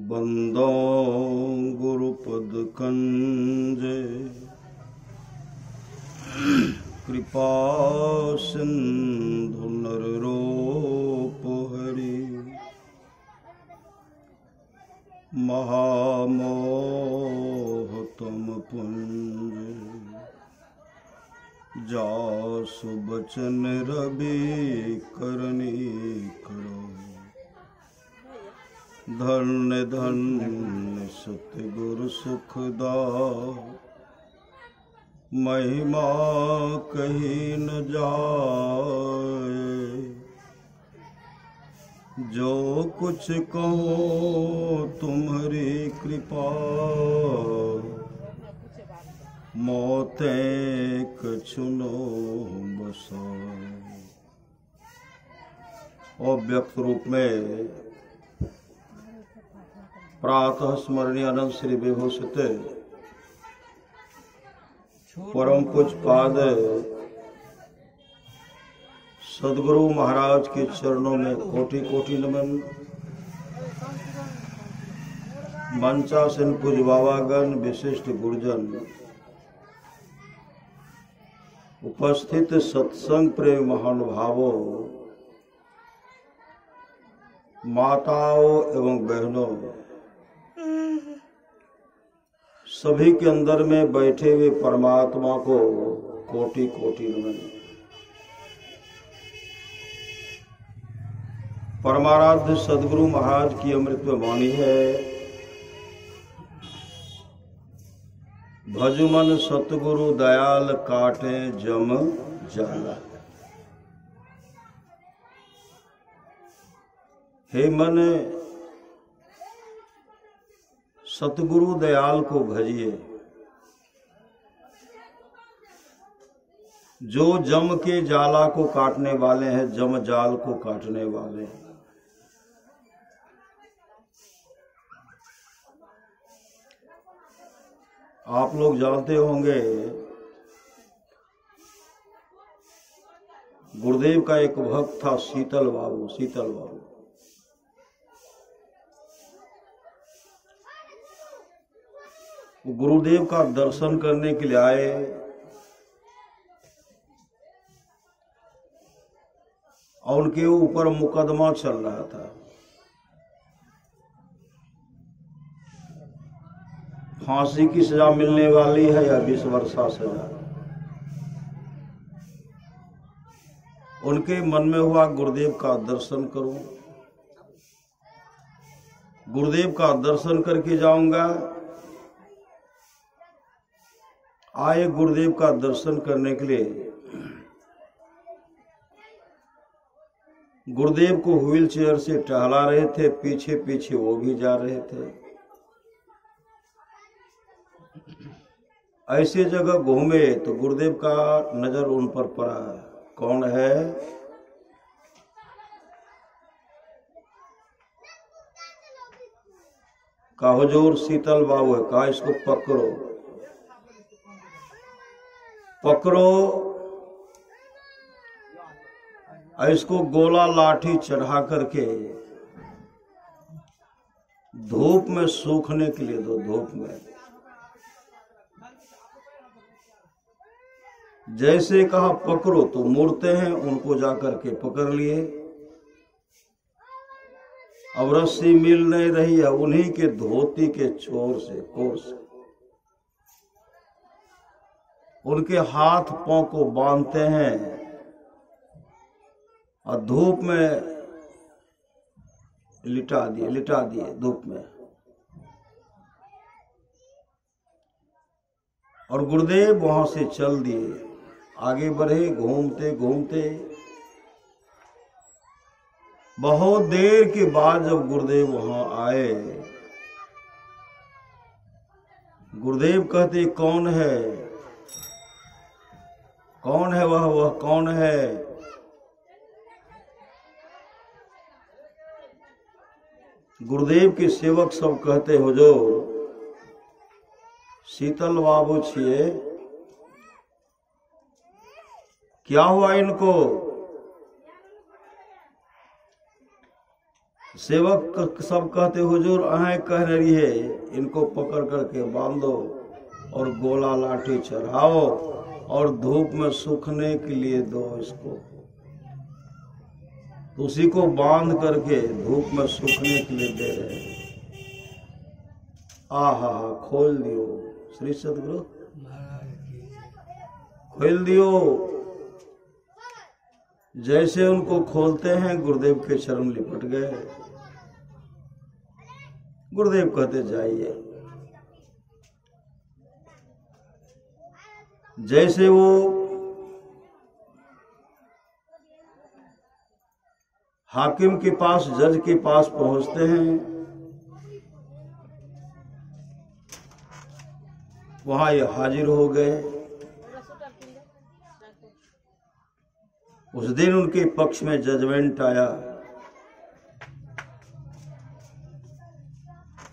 बंदो गुरुपद कंजे कृपा सिंधु नररूप हरि महामोह तम पुंज जासु बचन रवि करनी करो धन्य धन्य सतगुरु सुखदा महिमा कही न जाए जो कुछ कहो तुम्हारी कृपा मौते कछुनो बसाए। और व्यक्त रूप में प्रातः स्मरणीय अनंत श्री विभूषित परम पूज्य पाद सदगुरु महाराज के चरणों में कोटि कोटि नमन। मंचासन पूज्य बाबागण, विशिष्ट गुरुजन, उपस्थित सत्संग प्रेम महानुभावों, माताओं एवं बहनों, सभी के अंदर में बैठे हुए परमात्मा को कोटि कोटि नमन। परमाराध्य सदगुरु महाराज की अमृत वाणी है, भजमन सतगुरु दयाल काटे जम जाला। हे मन, सतगुरु दयाल को भजिए, जो जम के जाला को काटने वाले हैं, जम जाल को काटने वाले हैं। आप लोग जानते होंगे, गुरुदेव का एक भक्त था शीतल बाबू। शीतल बाबू गुरुदेव का दर्शन करने के लिए आए और उनके ऊपर मुकदमा चल रहा था। फांसी की सजा मिलने वाली है या 20 वर्षा सजा। उनके मन में हुआ गुरुदेव का दर्शन करूं, गुरुदेव का दर्शन करके जाऊंगा। आए गुरुदेव का दर्शन करने के लिए। गुरुदेव को व्हील चेयर से टहला रहे थे, पीछे पीछे वो भी जा रहे थे। ऐसे जगह घूमे तो गुरुदेव का नजर उन पर पड़ा। कौन है? कहा हुजूर शीतल बाबू है। कहा इसको पकड़ो पकड़ो, इसको गोला लाठी चढ़ा करके धूप में सूखने के लिए दो। धूप में जैसे कहा पकड़ो तो मुड़ते हैं, उनको जाकर के पकड़ लिए। अब रस्सी मिल नहीं रही है, उन्हीं के धोती के छोर से कोर से उनके हाथ पांव को बांधते हैं और धूप में लिटा दिए धूप में। और गुरुदेव वहां से चल दिए, आगे बढ़े घूमते घूमते। बहुत देर के बाद जब गुरुदेव वहां आए, गुरुदेव कहते कौन है? कौन है वह कौन है? गुरुदेव के सेवक सब कहते हुजूर शीतल बाबू छिए, क्या हुआ इनको? सेवक सब कहते हुजूर अहें कह रही है, इनको पकड़ करके बांधो और गोला लाठी चढ़ाओ और धूप में सूखने के लिए दो इसको। तो उसी को बांध करके धूप में सूखने के लिए दे रहे हैं। आहा, खोल दियो श्री सदगुरु, खोल दियो। जैसे उनको खोलते हैं गुरुदेव के चरण लिपट गए। गुरुदेव कहते जाइए। जैसे वो हाकिम के पास, जज के पास पहुंचते हैं, वहां ये हाजिर हो गए। उस दिन उनके पक्ष में जजमेंट आया,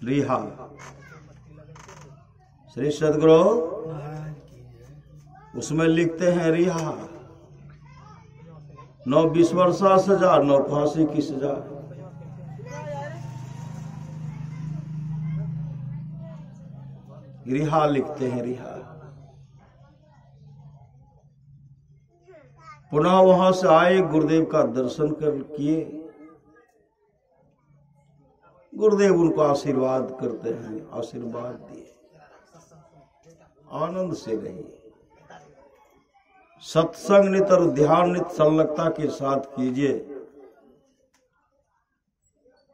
रिहा। श्री सदगुरु उसमें लिखते हैं रिहा, 9 20 वर्षा सजा, 9 फांसी की सजा। रिहा लिखते हैं, रिहा। पुनः वहां से आए, गुरुदेव का दर्शन कर किए। गुरुदेव उनको आशीर्वाद करते हैं, आशीर्वाद दिए, आनंद से रहिए, सत्संग नित और ध्यान नित संलग्नता के साथ कीजिए।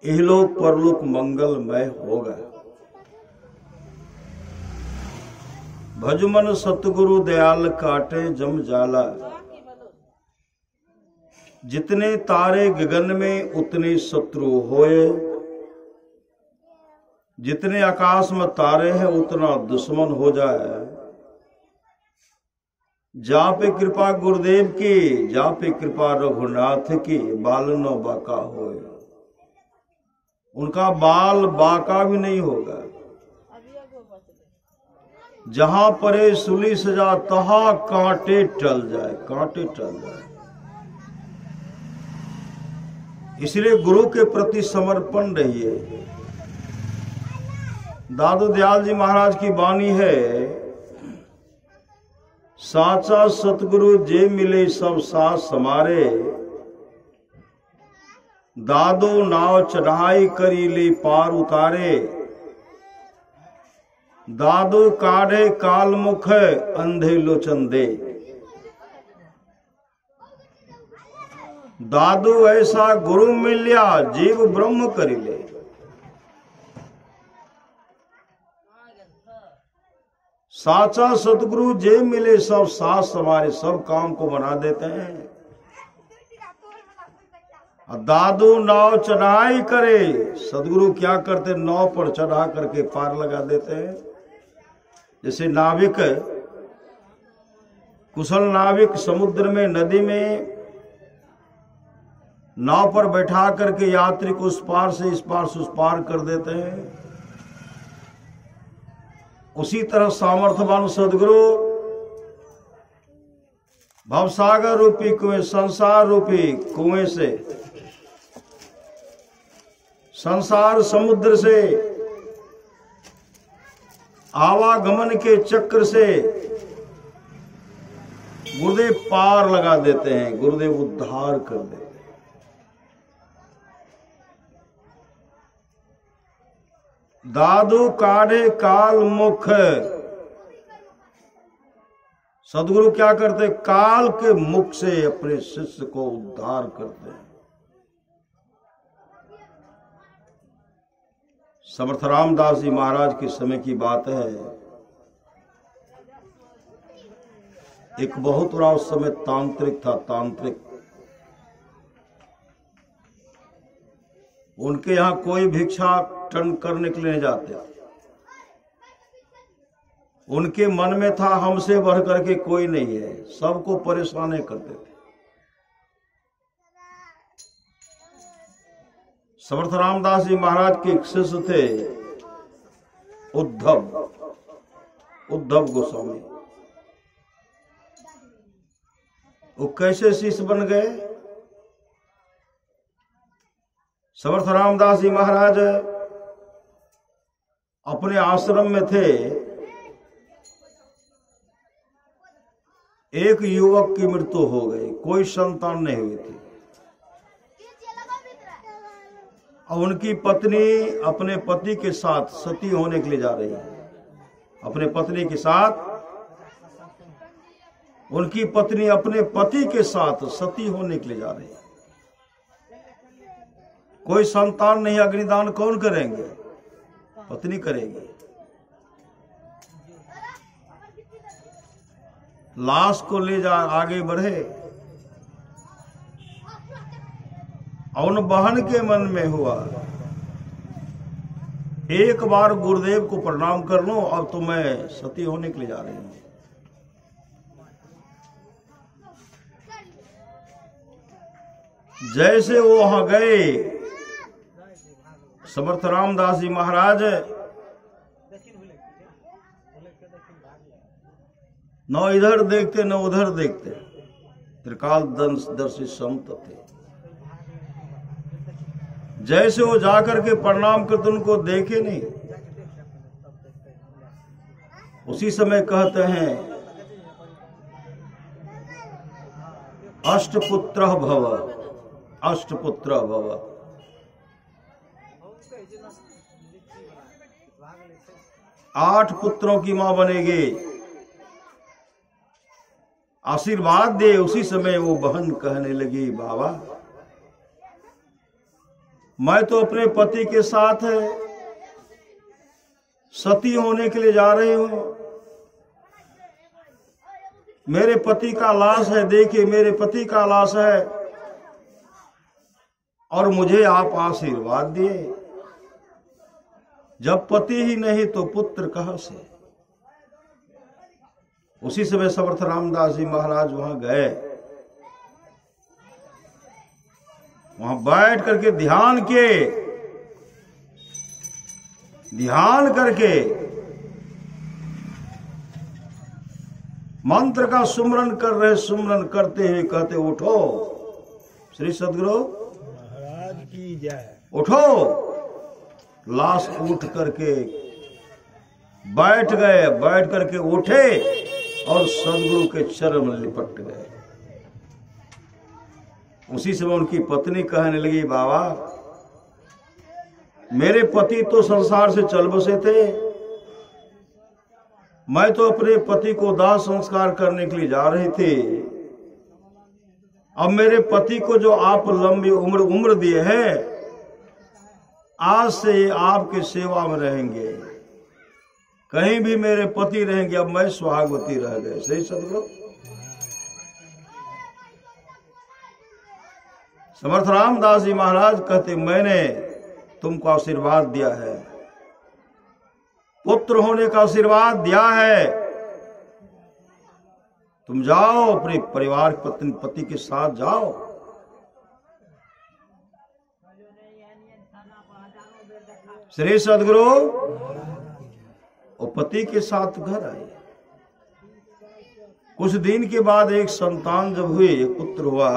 इहलोक परलोक मंगलमय होगा। भजमन सतगुरु दयाल काटे जम जाला, जितने तारे गगन में उतने शत्रु होए, जितने आकाश में तारे हैं उतना दुश्मन हो जाए। जा पे कृपा गुरुदेव की, जा पे कृपा रघुनाथ की, बाल न बाका होए। उनका बाल बाका भी नहीं होगा। जहां परे सूली सजा, तहां कांटे टल जाए, कांटे टल जाए। इसलिए गुरु के प्रति समर्पण रहिए। दादू दयाल जी महाराज की वाणी है, साचा सतगुरु जे मिले सब साथ समारे, दादो नाव चढ़ाई करी ले पार उतारे, दादो काढ़े काल मुख अंधे लोचन दे। दादू ऐसा गुरु मिलिया, जीव ब्रह्म करी ले। साचा सतगुरु जे मिले सब साथ हमारे, सब काम को बना देते हैं। दादू नाव चढ़ाई करे, सदगुरु क्या करते, नाव पर चढ़ा करके पार लगा देते हैं। जैसे नाविक, कुशल नाविक समुद्र में, नदी में नाव पर बैठा करके यात्री को उस पार से इस पार से उस पार कर देते हैं। उसी तरह सामर्थ्यवान सदगुरु भवसागर रूपी कुएं, संसार रूपी कुएं से, संसार समुद्र से, आवागमन के चक्र से गुरुदेव पार लगा देते हैं, गुरुदेव उद्धार कर देते हैं। दादू काढ़े काल मुख, सदगुरु क्या करते, काल के मुख से अपने शिष्य को उद्धार करते हैं। समर्थ रामदास जी महाराज के समय की बात है, एक बहुत बड़ा उस समय तांत्रिक था, तांत्रिक। उनके यहां कोई भिक्षा टन करने के लिए नहीं जाते। उनके मन में था हमसे बढ़ करके कोई नहीं है, सबको परेशान करते थे। समर्थ रामदास जी महाराज के एक शिष्य थे उद्धव गोस्वामी। वो कैसे शिष्य बन गए, समर्थ रामदास जी महाराज अपने आश्रम में थे। एक युवक की मृत्यु हो गई, कोई संतान नहीं हुई थी, और उनकी पत्नी अपने पति के साथ सती होने के लिए जा रही है। अपने पत्नी के साथ, उनकी पत्नी अपने पति के साथ सती होने के लिए जा रही है। कोई संतान नहीं, अग्निदान कौन करेंगे? पत्नी करेगी। लाश को ले जा आगे बढ़े, और उन बहन के मन में हुआ, एक बार गुरुदेव को प्रणाम कर लो, अब तो मैं सती होने के लिए जा रही हूं। जैसे वो वहां गए, समर्थ रामदास जी महाराज न इधर देखते न उधर देखते, त्रिकालदर्शी संत थे। जैसे वो जाकर के प्रणाम करते, उनको देखे नहीं। उसी समय कहते हैं, अष्टपुत्र भव, अष्टपुत्र भव। 8 पुत्रों की मां बनेगी, आशीर्वाद दे। उसी समय वो बहन कहने लगी, बाबा मैं तो अपने पति के साथ सती होने के लिए जा रही हूं। मेरे पति का लाश है, देखिए मेरे पति का लाश है, और मुझे आप आशीर्वाद दिए। जब पति ही नहीं तो पुत्र कहां से? उसी समय समर्थ रामदास जी महाराज वहां गए। वहां बैठ करके ध्यान करके मंत्र का सुमरन कर रहे। सुमरन करते हुए कहते, उठो श्री सदगुरु महाराज की जय। उठो। लाश उठ करके बैठ गए, बैठ करके उठे और सदगुरु के चरण में लिपट गए। उसी समय उनकी पत्नी कहने लगी, बाबा मेरे पति तो संसार से चल बसे थे, मैं तो अपने पति को दाह संस्कार करने के लिए जा रही थी। अब मेरे पति को जो आप लंबी उम्र दिए हैं, आज से आपकी सेवा में रहेंगे, कहीं भी मेरे पति रहेंगे। अब मैं सुहागवती रह गए। सही सदगुरु समर्थ रामदास जी महाराज कहते, मैंने तुमको आशीर्वाद दिया है, पुत्र होने का आशीर्वाद दिया है। तुम जाओ, अपने परिवार पति के साथ जाओ। श्री सदगुरु और पति के साथ घर आए। कुछ दिन के बाद एक संतान जब हुई, एक पुत्र हुआ।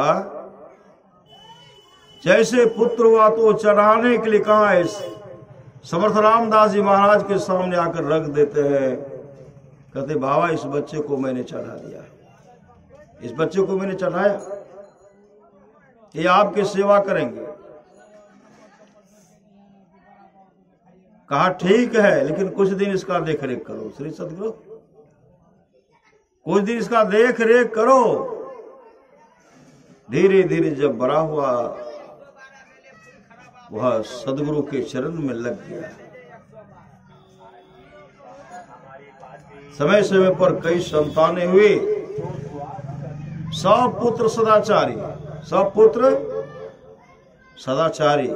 जैसे पुत्र हुआ तो चढ़ाने के लिए कहा है, समर्थ रामदास जी महाराज के सामने आकर रख देते हैं। कहते, बाबा इस बच्चे को मैंने चढ़ा दिया, इस बच्चे को मैंने चढ़ाया, ये आपकी सेवा करेंगे। कहा ठीक है, लेकिन कुछ दिन इसका देख रेख करो। श्री सदगुरु कुछ दिन इसका देख रेख करो। धीरे धीरे जब बड़ा हुआ, वह सदगुरु के चरण में लग गया। समय समय पर कई संतानें हुई। सब पुत्र सदाचारी, सब पुत्र सदाचारी।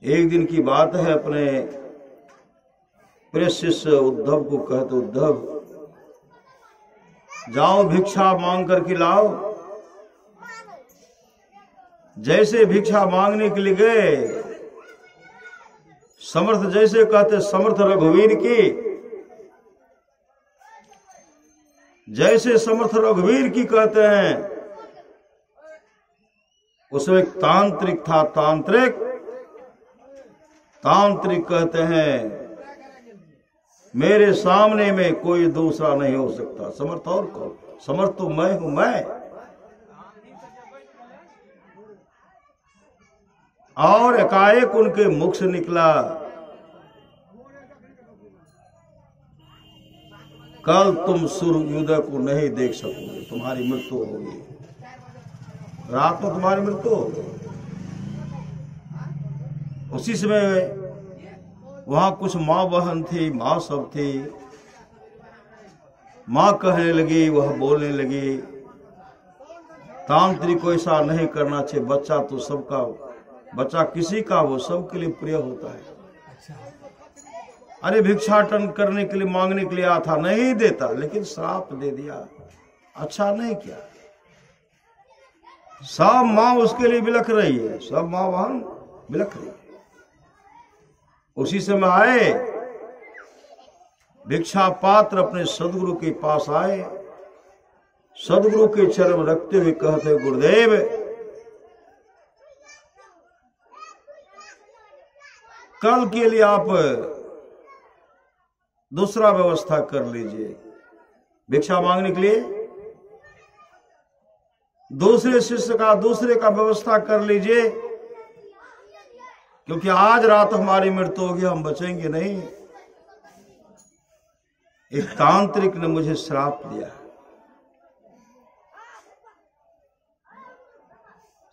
एक दिन की बात है, अपने प्रिय शिष्य उद्धव को कहते, उद्धव जाओ भिक्षा मांग करके लाओ। जैसे भिक्षा मांगने के लिए गए, समर्थ जैसे कहते, समर्थ रघुवीर की, जैसे समर्थ रघुवीर की कहते हैं, उसमें एक तांत्रिक था। तांत्रिक कहते हैं मेरे सामने में कोई दूसरा नहीं हो सकता। समर्थ और कौन? समर्थ तो मैं हूं। मैं और एकाएक उनके मुख से निकला, कल तुम सूर्योदय को नहीं देख सकोगे, तुम्हारी मृत्यु होगी, रात में तुम्हारी मृत्यु होगी। उसी समय वहां कुछ माँ बहन थी, माँ सब थी। माँ कहने लगी, वह बोलने लगी, तांत्रिक को ऐसा नहीं करना चाहिए, बच्चा तो सबका, बच्चा किसी का वो सबके लिए प्रिय होता है। अरे भिक्षाटन करने के लिए, मांगने के लिए आया था, नहीं देता, लेकिन श्राप दे दिया, अच्छा नहीं किया। सब माँ उसके लिए बिलख रही है, सब माँ बहन बिलख रही है। उसी समय आए भिक्षा पात्र अपने सदगुरु के पास आए, सदगुरु के चरण रखते हुए कहते, गुरुदेव कल के लिए आप दूसरा व्यवस्था कर लीजिए, भिक्षा मांगने के लिए दूसरे शिष्य का, दूसरे का व्यवस्था कर लीजिए, क्योंकि आज रात हमारी मृत्यु होगी, हम बचेंगे नहीं। एक तांत्रिक ने मुझे श्राप दिया।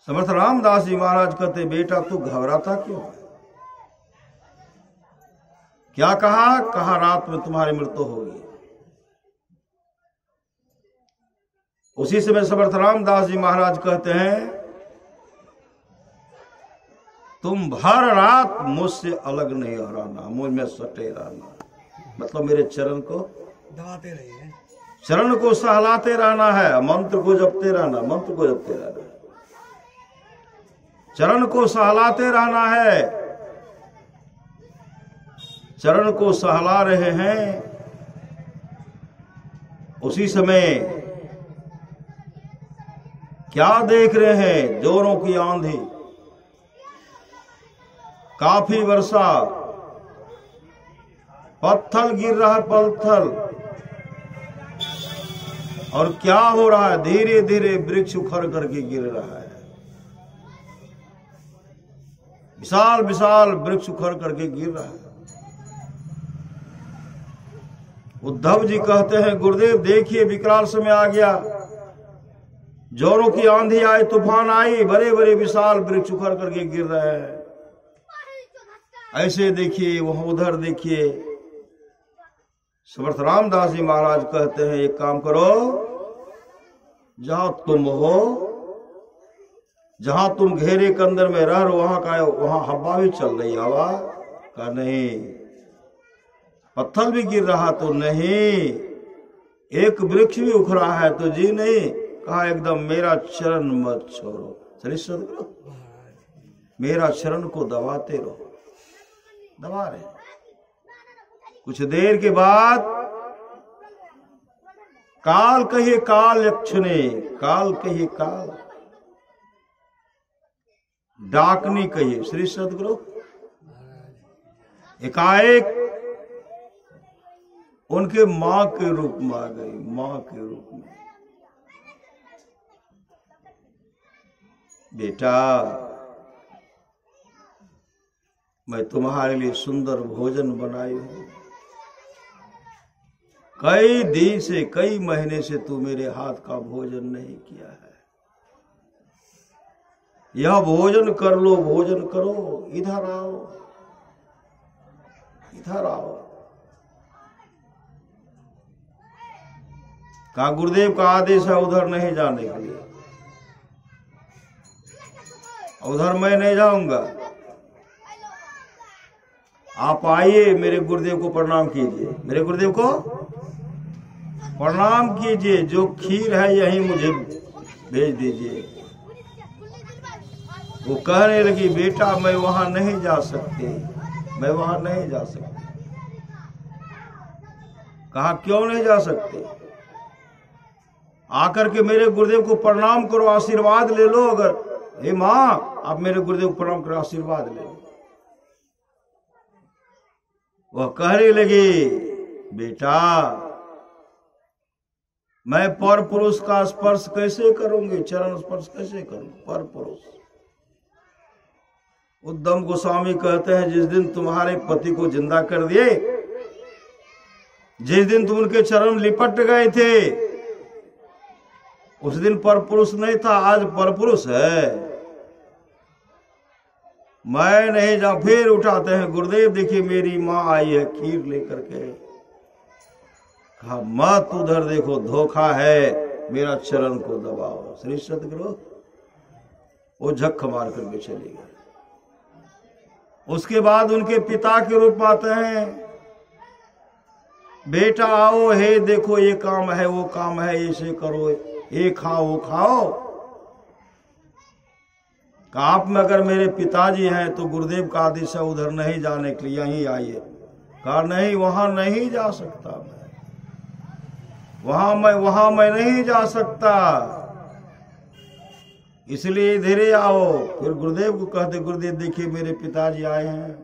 समर्थ रामदास जी महाराज कहते, बेटा तू घबराता क्यों? क्या कहा? कहा रात में तुम्हारी मृत्यु होगी। उसी समय समर्थ रामदास जी महाराज कहते हैं, तुम भर रात मुझसे अलग नहीं हो रहना, मुझ में सटे रहना, मतलब मेरे चरण को दबाते रहिए, चरण को सहलाते रहना है, मंत्र को जपते रहना, मंत्र को जपते रहना, चरण को सहलाते रहना है। चरण को सहला रहे हैं। उसी समय क्या देख रहे हैं? जोरों की आंधी, काफी वर्षा, पत्थर गिर रहा है, पत्थर। और क्या हो रहा है? धीरे धीरे वृक्ष उखड़ करके गिर रहा है, विशाल विशाल वृक्ष उखड़ करके गिर रहा है। उद्धव जी कहते हैं, गुरुदेव देखिए विकराल समय आ गया, जोरों की आंधी आई, तूफान आई, बड़े बड़े विशाल वृक्ष उखड़ करके गिर रहे हैं। ऐसे देखिए, वहां उधर देखिए। समर्थ रामदास जी महाराज कहते हैं, एक काम करो, जहां तुम हो, जहां तुम घेरे के अंदर में रह रहे, वहां हवा भी चल रही, हवा का नहीं, पत्थर भी गिर रहा तो नहीं, एक वृक्ष भी उखड़ा है तो जी नहीं। कहा एकदम मेरा चरण मत छोड़ो, चलिए सदगुरु मेरा चरण को दबाते रहो, दबा रहे। कुछ देर के बाद काल कहिए काल यक्षने, काल कहिए काल, डाकनी कहिए श्री सदगुरु। एकाएक उनके मां के रूप में आ गई, मां के रूप में। बेटा मैं तुम्हारे लिए सुंदर भोजन बनाई हूं, कई दिन से, कई महीने से तू मेरे हाथ का भोजन नहीं किया है, यह भोजन कर लो, भोजन करो, इधर आओ, इधर आओ। कहा गुरुदेव का आदेश है उधर नहीं जाने के लिए, उधर मैं नहीं जाऊंगा, आप आइए, मेरे गुरुदेव को प्रणाम कीजिए, मेरे गुरुदेव को प्रणाम कीजिए, जो खीर है यही मुझे भेज दीजिए। वो कहने लगी, बेटा मैं वहां नहीं जा सकती, मैं वहां नहीं जा सकती। कहा क्यों नहीं जा सकते? आकर के मेरे गुरुदेव को प्रणाम करो, आशीर्वाद ले लो, अगर हे माँ आप मेरे गुरुदेव को प्रणाम कर आशीर्वाद ले। वह कहने लगी, बेटा मैं पर पुरुष का स्पर्श कैसे करूंगी, चरण स्पर्श कैसे करूं, पर पुरुष। उद्धम गोस्वामी कहते हैं जिस दिन तुम्हारे पति को जिंदा कर दिए, जिस दिन तुम उनके चरण लिपट गए थे, उस दिन पर पुरुष नहीं था, आज पर पुरुष है। मैं नहीं जा, फिर उठाते हैं, गुरुदेव देखिए मेरी माँ आई है खीर लेकर के। कहा मत उधर देखो, धोखा है, मेरा चरण को दबाओ। श्री सतगुरु वो झक मार करके चले गए। उसके बाद उनके पिता के रूप आते हैं, बेटा आओ, हे देखो ये काम है वो काम है, ऐसे करो, ये खाओ वो खाओ। आप में अगर मेरे पिताजी हैं तो गुरुदेव का आदेश है उधर नहीं जाने के लिए, यहीं आइए। कहा नहीं वहां नहीं जा सकता मैं, वहां मैं नहीं जा सकता, इसलिए धीरे आओ। फिर गुरुदेव को कहते, गुरुदेव देखिए मेरे पिताजी आए हैं,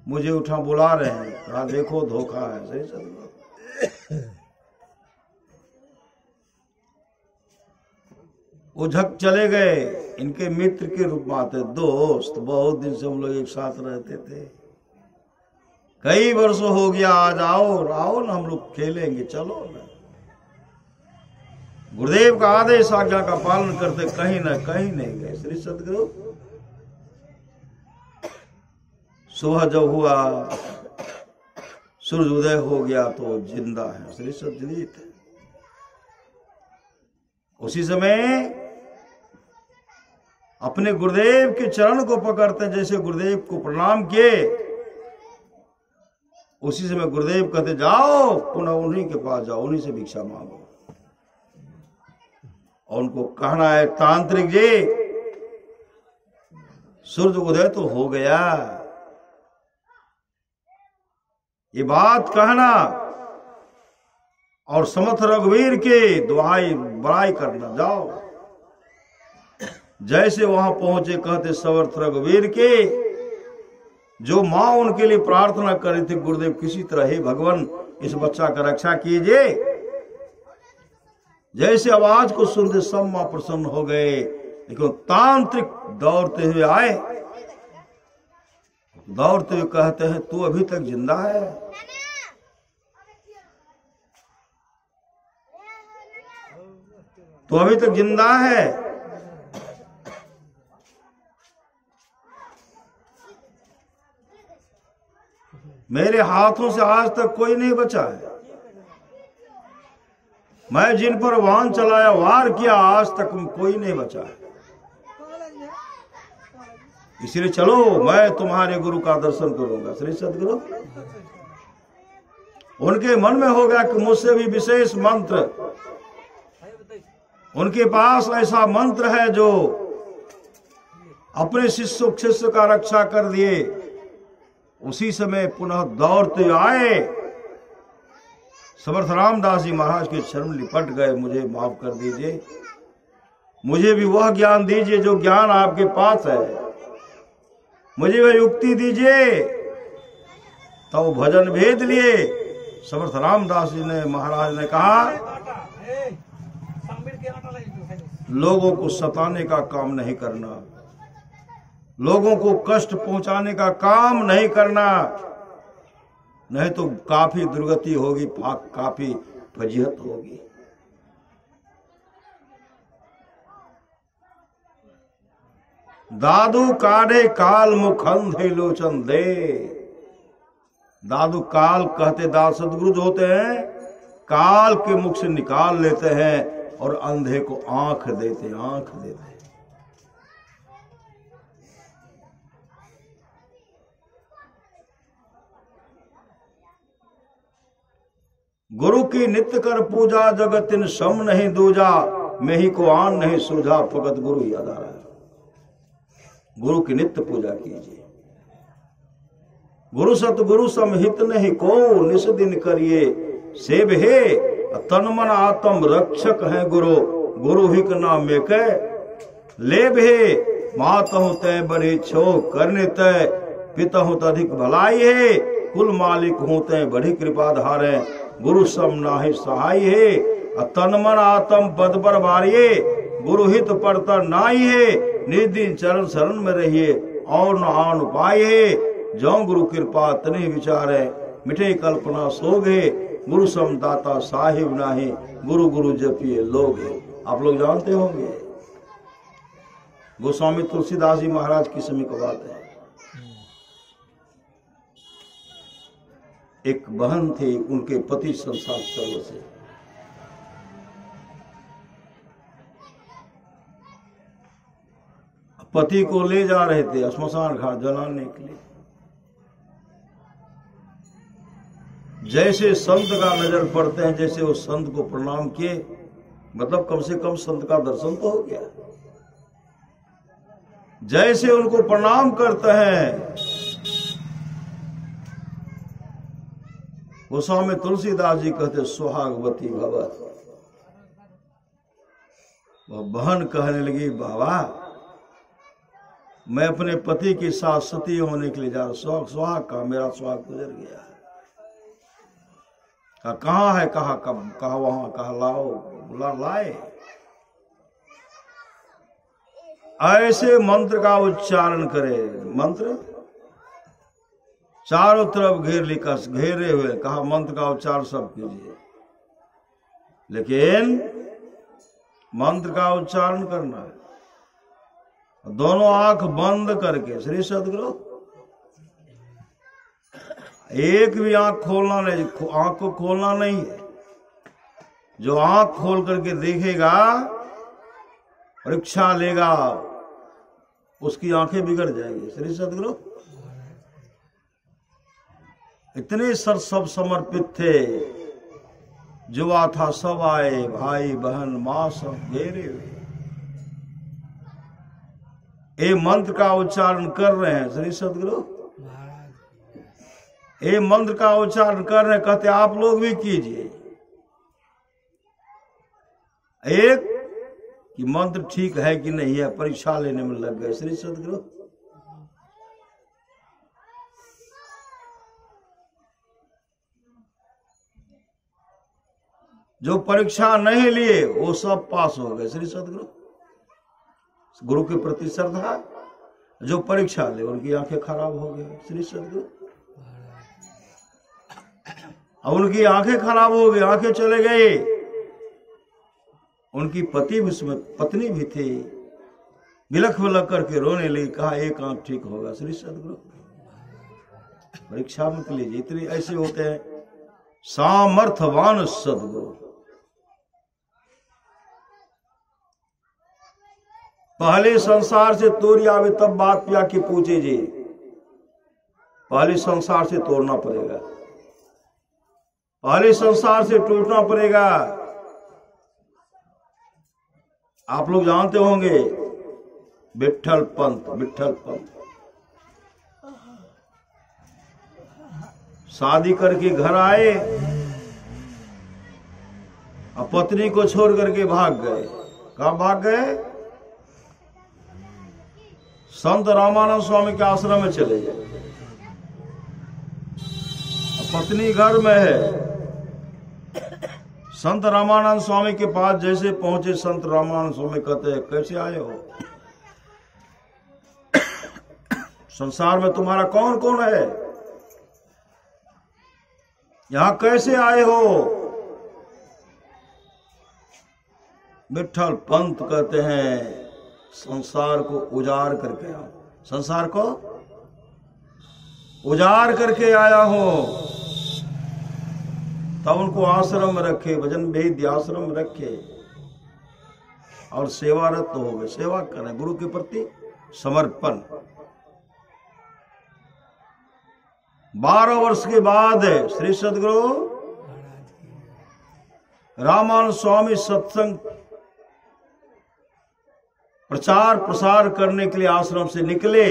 मुझे उठा बुला रहे हैं। कहा देखो धोखा है। सही सही वो झक चले गए। इनके मित्र के रूप में आते, दोस्त, बहुत दिन से हम लोग एक साथ रहते थे, कई वर्षों हो गया, आज आओ ना हम लोग खेलेंगे, चलो ना। गुरुदेव का आदेश आज्ञा का पालन करते कहीं नहीं गए। श्री सतगुरु सुबह जब हुआ, सूर्य उदय हो गया तो जिंदा है। श्री सतजीत उसी समय अपने गुरुदेव के चरण को पकड़ते, जैसे गुरुदेव को प्रणाम किए, उसी समय गुरुदेव कहते जाओ पुनः उन्हीं के पास जाओ, उन्हीं से भिक्षा मांगो। और उनको कहना है, तांत्रिक जी सूर्य उदय तो हो गया, ये बात कहना और समर्थ रघुवीर के दुआई बड़ाई करना। जाओ। जैसे वहां पहुंचे, कहते समर्थ रघुवीर के जो मां उनके लिए प्रार्थना करी थी, गुरुदेव किसी तरह हे भगवान इस बच्चा का रक्षा कीजिए। जैसे आवाज को सुनते सब मां प्रसन्न हो गए। लेकिन तांत्रिक दौड़ते हुए आए, दौड़ते हुए कहते हैं तू अभी तक जिंदा है? तू अभी तक जिंदा है? मेरे हाथों से आज तक कोई नहीं बचा है। मैं जिन पर वाहन चलाया, वार किया, आज तक कोई नहीं बचा है। इसलिए चलो मैं तुम्हारे गुरु का दर्शन करूंगा। श्री सतगुरु उनके मन में हो गया कि मुझसे भी विशेष मंत्र, उनके पास ऐसा मंत्र है जो अपने शिष्य का रक्षा कर दिए। उसी समय पुनः दौड़ते आए, समर्थ रामदास जी महाराज के चरण लिपट गए। मुझे माफ कर दीजिए, मुझे भी वह ज्ञान दीजिए जो ज्ञान आपके पास है, मुझे वह युक्ति दीजिए। तो भजन भेद लिए। समर्थ रामदास जी ने, महाराज ने कहा लोगों को सताने का काम नहीं करना, लोगों को कष्ट पहुंचाने का काम नहीं करना, नहीं तो काफी दुर्गति होगी, काफी फजीहत होगी। दादू काढ़े काल मुखंधे लोचन दे। दादू काल कहते, दाद सदगुरु जो होते हैं काल के मुख से निकाल लेते हैं और अंधे को आंख देते, आंख देते। गुरु की नित्य कर पूजा, जगतिन सम नहीं दूजा, मैं ही को आन नहीं सूझा, फकत गुरु ही आधार है। गुरु की नित्य पूजा कीजिए। गुरु सतगुरु समहित नहीं को, निस दिन करिए सेव हे। तन मन आत्म रक्षक है गुरु, गुरु ही का नाम में कह। ले भे मातहु तय बड़े छो करने तय पितहु तधिक भलाई है कुल मालिक हूँ तय बड़ी कृपा धारे गुरु सम नाहि सहाय है तन मन आत्म पद पर बारिये गुरु हित परतर नाई है निर्दिन चरण शरण में रहिए और न आन उपाय है जो गुरु कृपा तनि विचारे मिठे कल्पना सोग है गुरु सम दाता साहिब नाही गुरु गुरु जपिए लोग है। आप लोग जानते होंगे गोस्वामी तुलसीदास जी महाराज की समय की बात है। एक बहन थे, उनके पति संसार सर्व से पति को ले जा रहे थे श्मशान घाट जलाने के लिए। जैसे संत का नजर पड़ते हैं, जैसे वो संत को प्रणाम किए, मतलब कम से कम संत का दर्शन तो हो गया। जैसे उनको प्रणाम करते हैं, गोस्वामी तुलसीदास जी कहते सुहागवती भवत। वह बहन कहने लगी बाबा मैं अपने पति के साथ सती होने के लिए जा रहा, सुहाग का मेरा सुहाग गुजर गया। कहाँ है, कहा कब, कहा वहां, कहा लाओ, बुला लाए। ऐसे मंत्र का उच्चारण करे, मंत्र चारों तरफ घेरे हुए, कहा मंत्र का उच्चारण सब कीजिए, लेकिन मंत्र का उच्चारण करना है। दोनों आंख बंद करके, श्री सद्गुरु एक भी आंख खोलना नहीं, आंख को खोलना नहीं है। जो आंख खोल करके देखेगा, परीक्षा लेगा, उसकी आंखें बिगड़ जाएंगी। श्री सद्गुरु इतने सब समर्पित थे, जुआ था सब आए, भाई बहन मां सब घेरे हुए। ये मंत्र का उच्चारण कर रहे हैं श्री सद्गुरु, ये मंत्र का उच्चारण कर रहे हैं, कहते आप लोग भी कीजिए। एक कि मंत्र ठीक है कि नहीं है, परीक्षा लेने में लग गए श्री सद्गुरु। जो परीक्षा नहीं लिए वो सब पास हो गए श्री सद्गुरु। गुरु के प्रति श्रद्धा, जो परीक्षा ले उनकी आंखें खराब हो गई श्री सद्गुरु। अब उनकी आंखें खराब हो गई, आंखें चले गए। उनकी पति भी उसमें पत्नी भी थी, बिलख बिलख करके रोने लगी, कहा एक आंख ठीक होगा श्री सद्गुरु। परीक्षा मत लीजिए, इतने ऐसे होते हैं सामर्थवान सद्गुरु। पहले संसार से तोड़ी आवे तब बात पिया की पूछे जी, पहले संसार से तोड़ना पड़ेगा, पहले संसार से टूटना पड़ेगा। आप लोग जानते होंगे विट्ठल पंत शादी करके घर आए और पत्नी को छोड़ करके भाग गए। कहाँ भाग गए? संत रामानंद स्वामी के आश्रम में चले गए। पत्नी घर में है। संत रामानंद स्वामी के पास जैसे पहुंचे, संत रामानंद स्वामी कहते हैं कैसे आए हो? संसार में तुम्हारा कौन कौन है? यहां कैसे आए हो? विट्ठल पंत कहते हैं संसार को उजाड़ करके आओ, संसार को उजाड़ करके आया हो। तब उनको आश्रम में रखे, भजन वेद्य आश्रम में रखे और सेवारत हो गए। सेवा करें, गुरु के प्रति समर्पण। 12 वर्ष के बाद श्री सद्गुरु रामानंद स्वामी सत्संग प्रचार प्रसार करने के लिए आश्रम से निकले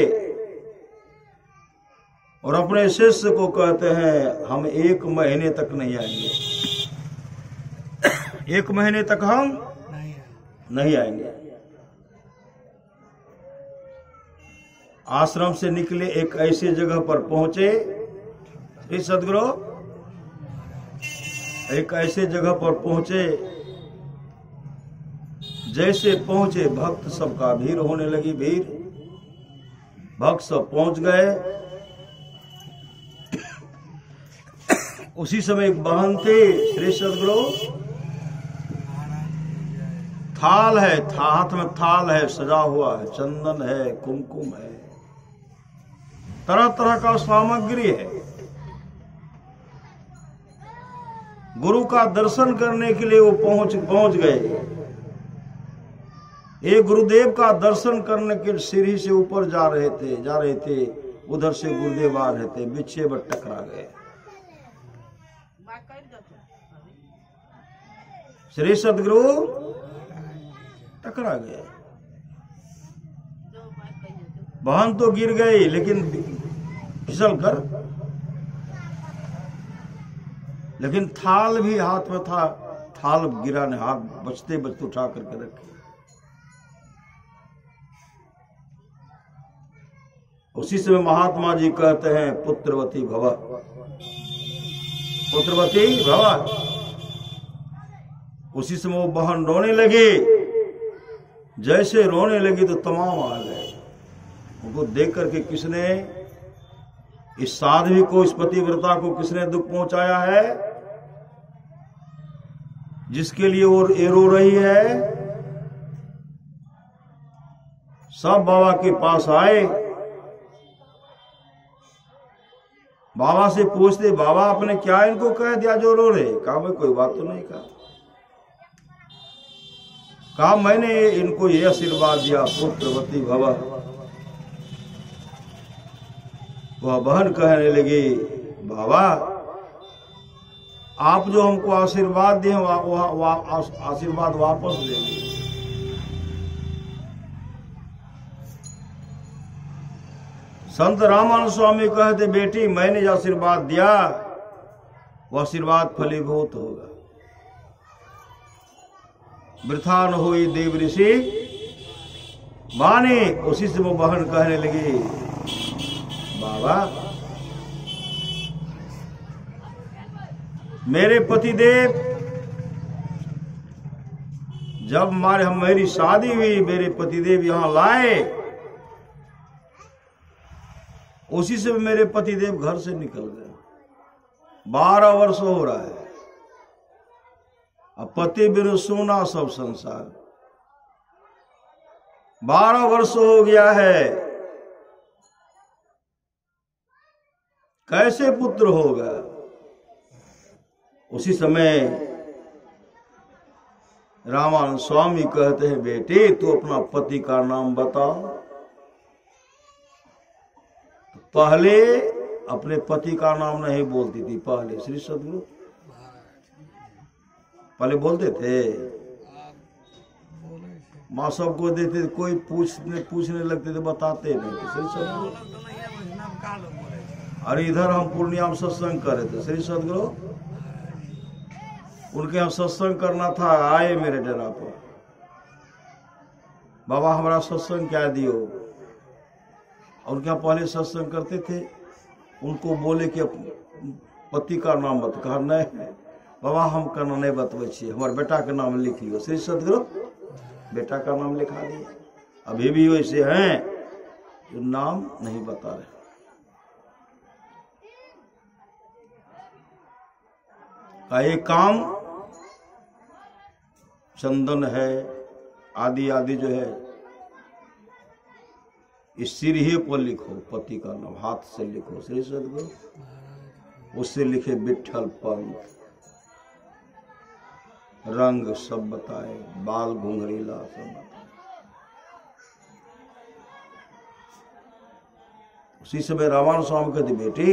और अपने शिष्य को कहते हैं हम 1 महीने तक नहीं आएंगे, 1 महीने तक हम नहीं आएंगे। आश्रम से निकले, एक ऐसी जगह पर पहुंचे। श्री सदगुरु एक ऐसे जगह पर पहुंचे, जैसे पहुंचे भक्त सबका भीड़ होने लगी। भीड़, भक्त सब पहुंच गए। उसी समय एक बहन थे, श्री सदगुरु, थाल है, हाथ में थाल है, सजा हुआ है, चंदन है, कुमकुम है, तरह तरह का सामग्री है। गुरु का दर्शन करने के लिए वो पहुंच गए। एक गुरुदेव का दर्शन करने के सीढ़ी से ऊपर जा रहे थे। उधर से गुरुदेव आ रहे थे, बिच्छे पर टकरा गए। श्री सदगुरु टकरा गए। बहन तो गिर गई, लेकिन फिसल कर, लेकिन थाल भी हाथ में था। थाल गिरा ने, हाथ बचते बचते उठा करके रखे। उसी समय महात्मा जी कहते हैं, पुत्रवती भव, पुत्रवती भव। उसी समय वो बहन रोने लगी। जैसे रोने लगी तो तमाम आ गए। उनको देख करके, किसने इस साध्वी को, इस पतिव्रता को किसने दुख पहुंचाया है, जिसके लिए वो रो रही है। सब बाबा के पास आए। बाबा से पूछते, बाबा आपने क्या इनको कह दिया जो रो रहे? कहा मैं कोई बात तो नहीं कहा। कहा मैंने इनको ये आशीर्वाद दिया, पुत्रवती भव। वह बहन कहने लगी, बाबा आप जो हमको आशीर्वाद दिए, आशीर्वाद वापस ले लीजिए। संत रामानंद स्वामी कहते, बेटी मैंने जो आशीर्वाद दिया वो आशीर्वाद फलीभूत होगा, वृथा न हुई देव ऋषि माने। उसी से वो बहन कहने लगी, बाबा मेरे पतिदेव, जब मेरी शादी हुई, मेरे पतिदेव यहां लाए, उसी से मेरे पतिदेव घर से निकल गए। 12 वर्ष हो रहा है। अब पति बिनु सोना सब संसार। 12 वर्ष हो गया है, कैसे पुत्र होगा? उसी समय रामानंद स्वामी कहते हैं, बेटे तू अपना पति का नाम बता। पहले अपने पति का नाम नहीं बोलती थी। पहले श्री सदगुरु पहले बोलते थे, माँ सबको देते थे, कोई पूछने लगते थे, बताते नहीं थे। श्री सदगुरु, अरे इधर हम पूर्णिया में सत्संग कर रहे थे, श्री सदगुरु उनके यहाँ सत्संग करना था, आए मेरे डेरा पर, बाबा हमारा सत्संग क्या दियो। और क्या पहले सत्संग करते थे, उनको बोले कि पति का नाम बता। कहा नहीं बाबा हम करना नहीं बतवे छे, हमारे बेटा के नाम लिख लियो। श्री सदगुरु बेटा का नाम लिखा दिए। अभी भी वैसे हैं जो नाम नहीं बता रहे। का एक काम चंदन है, आदि आदि जो है, इस सिरहे पर लिखो पति का नाम, हाथ से लिखो। श्री सदगुरु उससे लिखे विठल पंथ, रंग सब बताए, बाल घुंघरीला सब बताए। उसी समय रामानंद स्वामी कहते, बेटी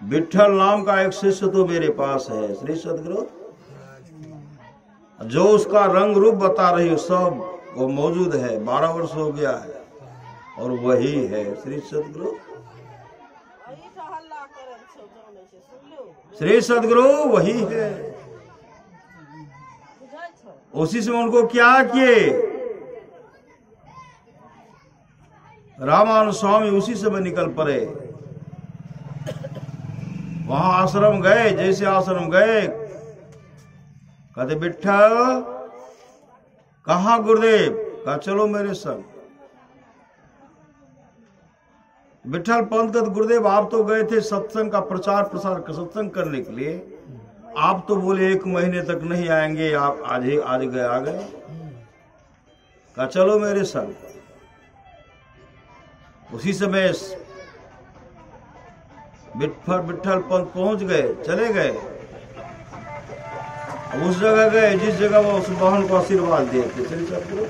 विठल नाम का एक शिष्य तो मेरे पास है। श्री सदगुरु जो उसका रंग रूप बता रही हो सब वो मौजूद है। 12 वर्ष हो गया है और वही है। श्री सदगुरु, श्री सदगुरु वही है। उसी से उनको क्या किए, रामानुज स्वामी उसी समय निकल पड़े। वहां आश्रम गए, जैसे आश्रम गए कहते विट्ठल कहाँ गुरुदेव? कहा चलो मेरे संग। विट्ठल पंत कहते गुरुदेव आप तो गए थे सत्संग का प्रचार प्रसार सत्संग करने के लिए, आप तो बोले 1 महीने तक नहीं आएंगे, आप आज गए आ गए। कहा चलो मेरे संग। उसी समय विट्ठल पंत पहुंच गए, चले गए। उस जगह गए जिस जगह वो उस बहन को आशीर्वाद दिए थे। चलिए सतगुरु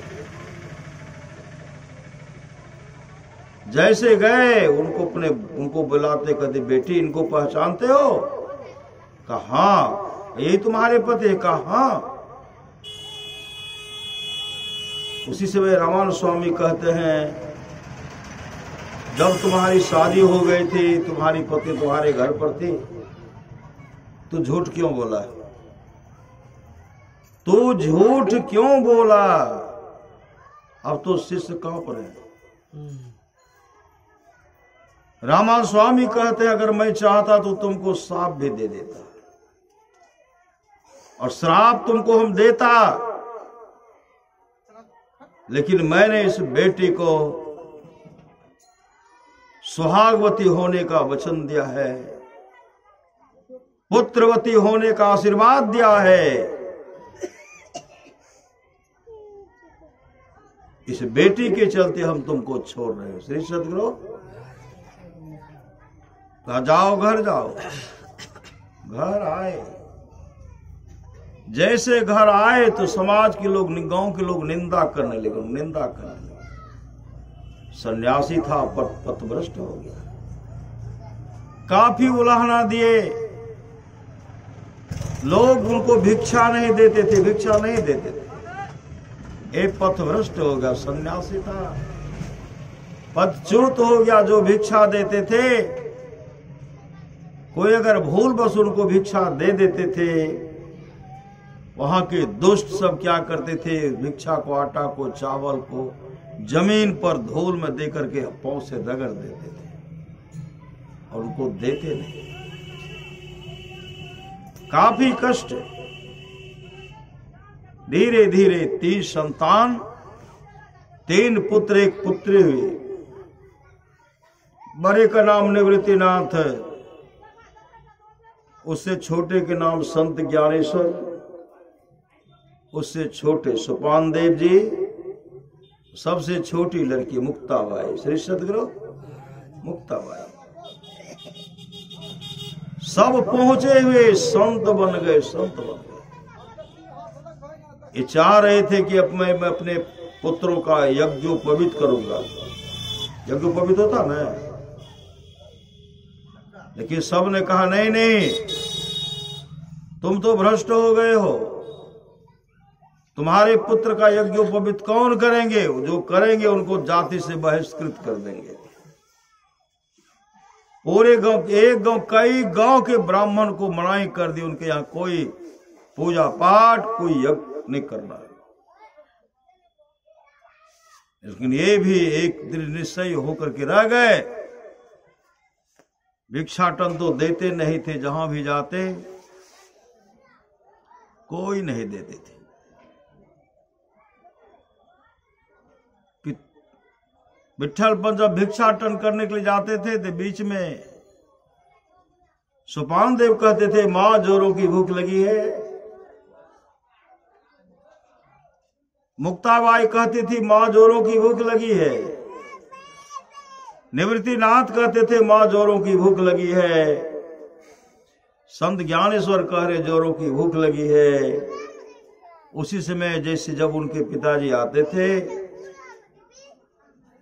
जैसे गए उनको बुलाते, कहते बेटी इनको पहचानते हो? कहा हाँ। यही तुम्हारे पति है? कहा हाँ। उसी समय रामानुज स्वामी कहते हैं जब तुम्हारी शादी हो गई थी, तुम्हारी पत्नी तुम्हारे घर पर थी, तू झूठ क्यों बोला? तू झूठ क्यों बोला? अब तो शिष्य कहां पर है? रामानुज स्वामी कहते हैं अगर मैं चाहता तो तुमको श्राप भी दे देता, और श्राप तुमको हम देता, लेकिन मैंने इस बेटी को सुहागवती होने का वचन दिया है, पुत्रवती होने का आशीर्वाद दिया है। इस बेटी के चलते हम तुमको छोड़ रहे हैं। श्री सतगुरु कहा जाओ घर जाओ। घर आए, जैसे घर आए तो समाज के लोग, गांव के लोग निंदा करने लगे। सन्यासी था पर पथभ्रष्ट हो गया। काफी उलाहना दिए, लोग उनको भिक्षा नहीं देते थे। एक पथभ्रष्ट हो गया, सन्यासी था, पदच्युत हो गया। जो भिक्षा देते थे, कोई अगर भूल बस उनको भिक्षा दे देते थे, वहां के दुष्ट सब क्या करते थे, भिक्षा को, आटा को, चावल को जमीन पर धूल में दे करके पांव से रगड़ देते थे और उनको देते नहीं। काफी कष्ट। धीरे धीरे 3 संतान, 3 पुत्र 1 पुत्री हुई। बड़े का नाम निवृत्तिनाथ, उससे छोटे के नाम संत ज्ञानेश्वर, उससे छोटे सोपान देव जी, सबसे छोटी लड़की मुक्ताबाई। श्री सतगुरु मुक्ताबाई सब पहुंचे हुए संत बन गए। ये चाह रहे थे कि मैं अपने पुत्रों का यज्ञोपवीत करूंगा। यज्ञोपवीत होता ना, लेकिन सब ने कहा नहीं, तुम तो भ्रष्ट हो गए हो, तुम्हारे पुत्र का यज्ञोपवीत कौन करेंगे? जो करेंगे उनको जाति से बहिष्कृत कर देंगे। पूरे गांव, एक गांव, कई गांव के ब्राह्मण को मनाही कर दी, उनके यहाँ कोई पूजा पाठ, कोई यज्ञ नहीं करना है। लेकिन ये भी एक दृढ़ निश्चय होकर के रह गए। भिक्षाटन तो देते नहीं थे, जहां भी जाते कोई नहीं देते थे। विट्ठल पंत जब भिक्षाटन करने के लिए जाते थे तो बीच में सोपान देव कहते थे मां जोरों की भूख लगी है। मुक्ताबाई कहती थी मां जोरों की भूख लगी है। निवृत्तिनाथ कहते थे मां जोरों की भूख लगी है। संत ज्ञानेश्वर कह रहे जोरों की भूख लगी है। उसी समय जैसे जब उनके पिताजी आते थे,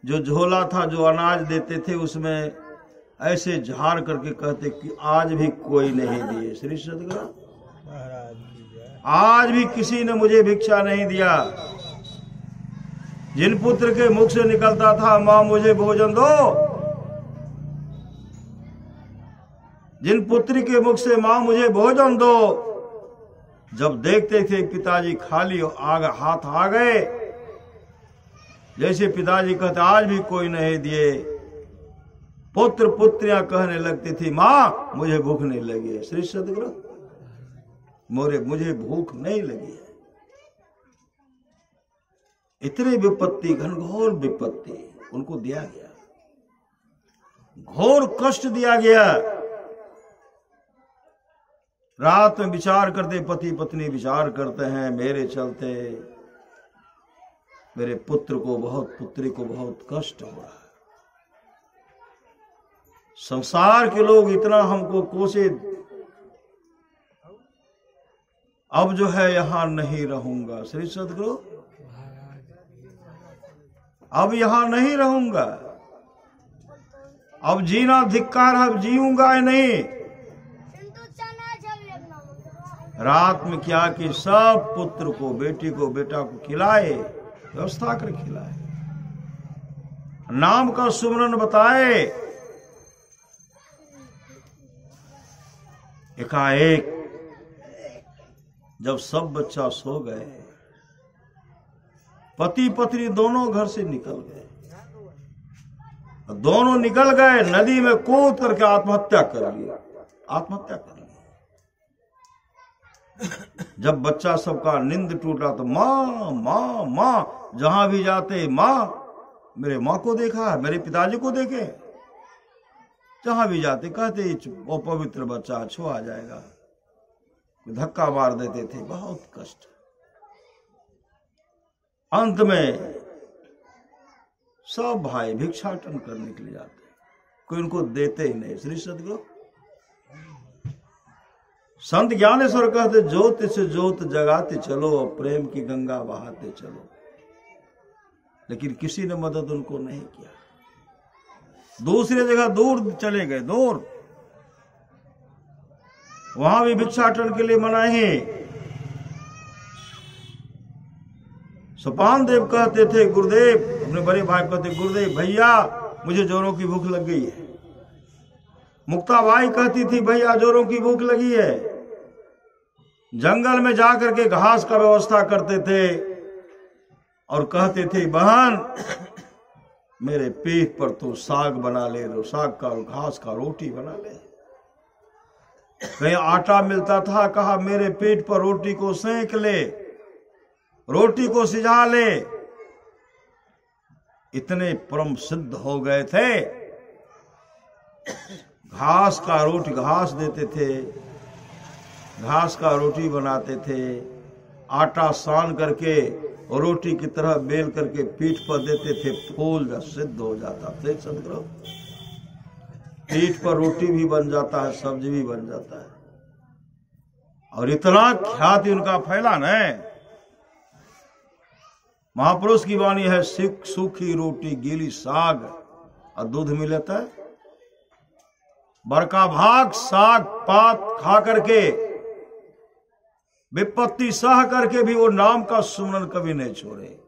जो झोला था, जो अनाज देते थे, उसमें ऐसे झाड़ करके कहते कि आज भी कोई नहीं दिए। श्री सतगुरु आज भी किसी ने मुझे भिक्षा नहीं दिया। जिन पुत्र के मुख से निकलता था मां मुझे भोजन दो, जिन पुत्री के मुख से मां मुझे भोजन दो, जब देखते थे पिताजी खाली हाथ आ गए, जैसे पिताजी कहते आज भी कोई नहीं दिए, पुत्र पुत्रियां कहने लगती थी माँ मुझे भूख नहीं लगी है। श्री सदगुरु मोरे मुझे भूख नहीं लगी है। इतनी विपत्ति, घनघोर विपत्ति उनको दिया गया, घोर कष्ट दिया गया। रात में विचार करते, पति पत्नी विचार करते हैं, मेरे चलते मेरे पुत्र को बहुत, पुत्री को बहुत कष्ट हो रहा है। संसार के लोग इतना हमको कोसे, अब जो है यहां नहीं रहूंगा। श्री सदगुरु अब यहां नहीं रहूंगा, अब जीना धिक्कार, अब जीऊंगा नहीं। रात में क्या कि सब पुत्र को, बेटी को, बेटा को खिलाए, व्यवस्था कर खिलाए, नाम का सुमरन बताए। एकाएक जब सब बच्चा सो गए, पति पत्नी दोनों घर से निकल गए। दोनों निकल गए, नदी में कूद करके आत्महत्या कर लिया, आत्महत्या कर लिया। जब बच्चा सबका नींद टूटा तो माँ माँ माँ, जहां भी जाते माँ, मेरे माँ को देखा, मेरे पिताजी को देखे, जहां भी जाते कहते वो पवित्र बच्चा छुआ जाएगा, धक्का मार देते थे, बहुत कष्ट। अंत में सब भाई भिक्षाटन करने के लिए जाते, कोई उनको देते ही नहीं। श्री सदगुरु संत ज्ञानेश्वर कहते ज्योत से ज्योत जगाते चलो, प्रेम की गंगा बहाते चलो। लेकिन किसी ने मदद उनको नहीं किया, दूसरी जगह दूर चले गए, दूर, वहां भी भिक्षाटन के लिए मनाही। सोपान देव कहते थे, गुरुदेव, अपने बड़े भाई कहते, गुरुदेव भैया मुझे जोरों की भूख लग गई है। मुक्ताबाई कहती थी, भैया जोरों की भूख लगी है। जंगल में जाकर के घास का व्यवस्था करते थे और कहते थे, बहन मेरे पेट पर तो साग बना ले, साग का और घास का रोटी बना ले। कहीं आटा मिलता था, कहा मेरे पेट पर रोटी को सेंक ले, रोटी को सिझा ले। इतने परम सिद्ध हो गए थे, घास का रोटी, घास देते थे, घास का रोटी बनाते थे, आटा सान करके रोटी की तरह बेल करके पीठ पर देते थे, फूल सिद्ध हो जाता थे। सदगुरु पीठ पर रोटी भी बन जाता है, सब्जी भी बन जाता है। और इतना ख्याति उनका फैला न, महापुरुष की वाणी है, सूखी रोटी गीली साग और दूध मिलता है। बरका भाग साग पात खा करके, विपत्ति सह करके भी वो नाम का सुमरन कभी नहीं छोड़े,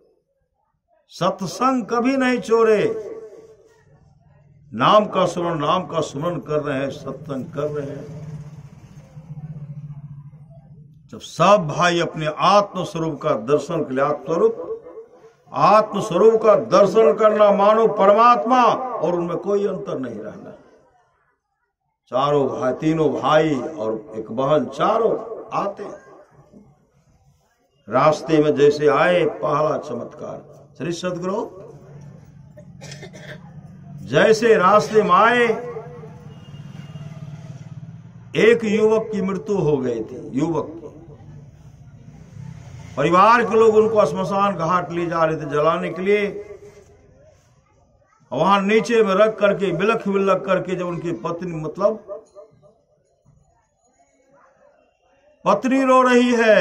सत्संग कभी नहीं छोड़े। नाम का सुमरन कर रहे हैं, सत्संग कर रहे हैं। जब सब भाई अपने आत्मस्वरूप का दर्शन के लिए, आत्मस्वरूप का दर्शन करना मानो परमात्मा, और उनमें कोई अंतर नहीं रहना। चारों भाई, तीनों भाई और एक बहन, चारों आते हैं। रास्ते में जैसे आए, पहला चमत्कार श्री सदगुरु जैसे रास्ते में आए, एक युवक की मृत्यु हो गई थी। युवक की परिवार के लोग उनको श्मशान घाट ले जा रहे थे जलाने के लिए। वहां नीचे में रख करके बिलख बिलख करके, जब उनकी पत्नी, मतलब पत्नी रो रही है,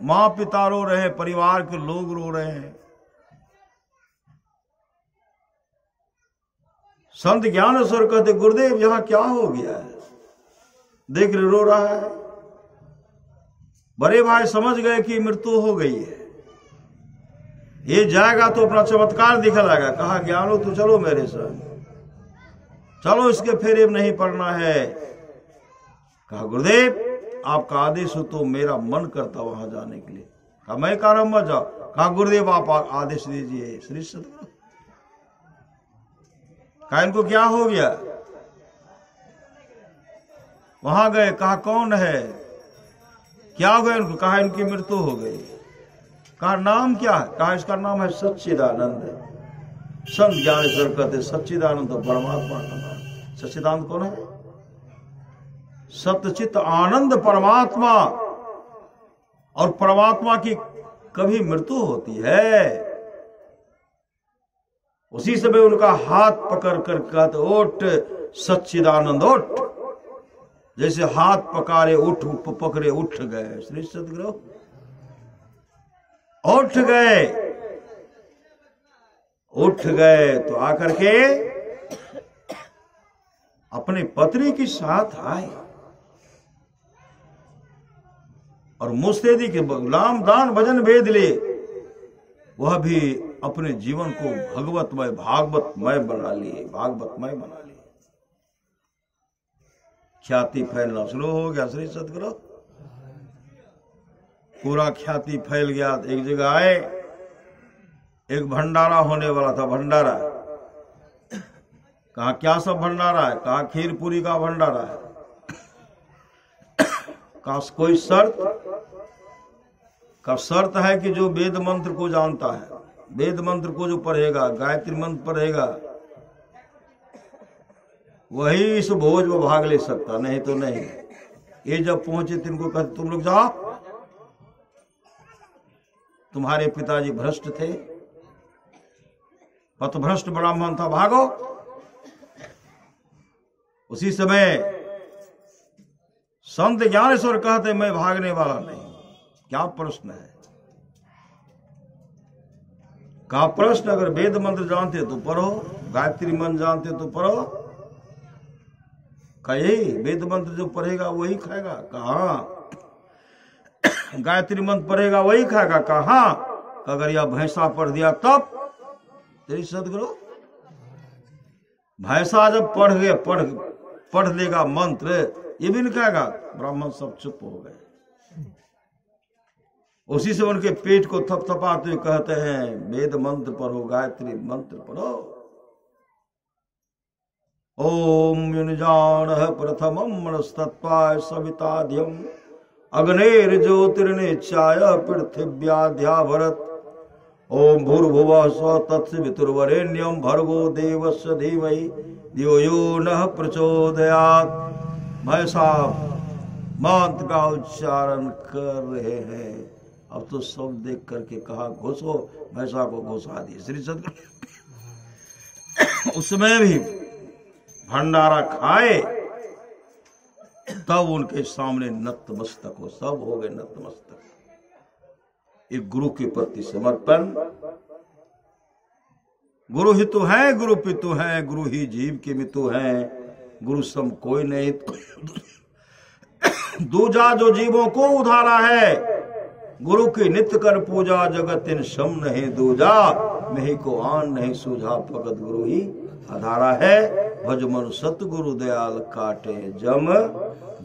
मां पिता रो रहे हैं, परिवार के लोग रो रहे हैं। संत ज्ञानेश्वर कहते, गुरुदेव यहां क्या हो गया है, देख रो रहा है। बड़े भाई समझ गए कि मृत्यु हो गई है, ये जाएगा तो अपना चमत्कार दिखलाएगा। कहा, ज्ञानो तू चलो मेरे संग, चलो इसके फेरे में नहीं पड़ना है। कहा, गुरुदेव आपका आदेश हो तो मेरा मन करता वहां जाने के लिए। कहा, मैं कह रहा हूं मत जाओ। कहा गुरुदेव आप आदेश दीजिए। श्री सदगुरु कहा इनको क्या हो गया? वहां गए, कहा कौन है, क्या हो गया इनको? कहा इनकी मृत्यु हो गई। कहा नाम क्या है? कहा इसका नाम है सच्चिदानंद। संत ज्ञानेश्वर कहते सच्चिदानंद तो परमात्मा का नाम। सच्चिदानंद कौन है? सत्यचित आनंद परमात्मा। और परमात्मा की कभी मृत्यु होती है? उसी समय उनका हाथ पकड़ कर कहते उठ सच्चिदानंद उठ। जैसे हाथ पकड़े उठ पकड़े उठ गए। श्री सदगुरु उठ गए। उठ गए तो आकर के अपने पत्नी के साथ आए और मुस्तैदी के गुलाम दान भजन भेद ले। वह भी अपने जीवन को भगवतमय भागवतमय बना लिए, भागवतमय बना लिए। ख्याति फैलना शुरू हो गया। श्री सदगुरु पूरा ख्याति फैल गया। एक जगह आए, एक भंडारा होने वाला था। भंडारा कहा क्या सब भंडारा है? कहा खीर पूरी का भंडारा है। कहा कोई शर्त? का शर्त है कि जो वेद मंत्र को जानता है, वेद मंत्र को जो पढ़ेगा, गायत्री मंत्र पढ़ेगा, वही इस भोज में भाग ले सकता, नहीं तो नहीं। ये जब पहुंचे तो इनको कहते तुम लोग जाओ, तुम्हारे पिताजी भ्रष्ट थे, पथभ्रष्ट ब्राह्मण था, भागो। उसी समय संत ज्ञानेश्वर कहते मैं भागने वाला नहीं। क्या प्रश्न है? का प्रश्न अगर वेद मंत्र जानते तो पढ़ो, गायत्री मंत्र जानते तो पढ़ो। का यही वेद मंत्र जो पढ़ेगा वही खाएगा? कहा गायत्री मंत्र पढ़ेगा वही खाएगा? कहा अगर यह भैंसा पढ़ दिया तब? तेरी सदगुरु भैंसा जब पढ़ लेगा मंत्र, ये भी नहीं खाएगा। ब्राह्मण सब चुप हो गए। उसी से उनके पेट को थपथपाते हुए कहते हैं वेद मंत्र पढ़ो, गायत्री मंत्र पढ़ो। ओम युनिजान प्रथमम मनस्तत्वाय सविताध्यम अग्नेर ज्योतिर्निचाय पृथिव्याध्या भरत। ओम भूर्भुवः स्वः तत्सवितुर्वरेण्यं भर्गो देवस्य धीमहि धियो यो नः प्रचोदयात्। भाई साहब मंत्र का उच्चारण कर रहे हैं। अब तो सब देख करके कहा घुसो, भैंसा को घुसा दिए। श्री सदगुरु उसमें भी भंडारा खाए तब उनके सामने नतमस्तक हो, सब हो गए नतमस्तक। एक गुरु के प्रति समर्पण। गुरु ही तो है, गुरु पितु है, गुरु ही जीव के मितु है, गुरु सम कोई नहीं। दूजा जो जीवों को उधारा है, गुरु की नित्य कर पूजा, जगत इन सम नहीं दूजा, नहीं को आन नहीं सूझा, भगत गुरु ही आधारा है। भज मन सतगुरु दयाल काटे जम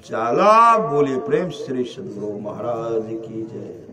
जाला। बोलिए प्रेम श्री सदगुरु महाराज की जय।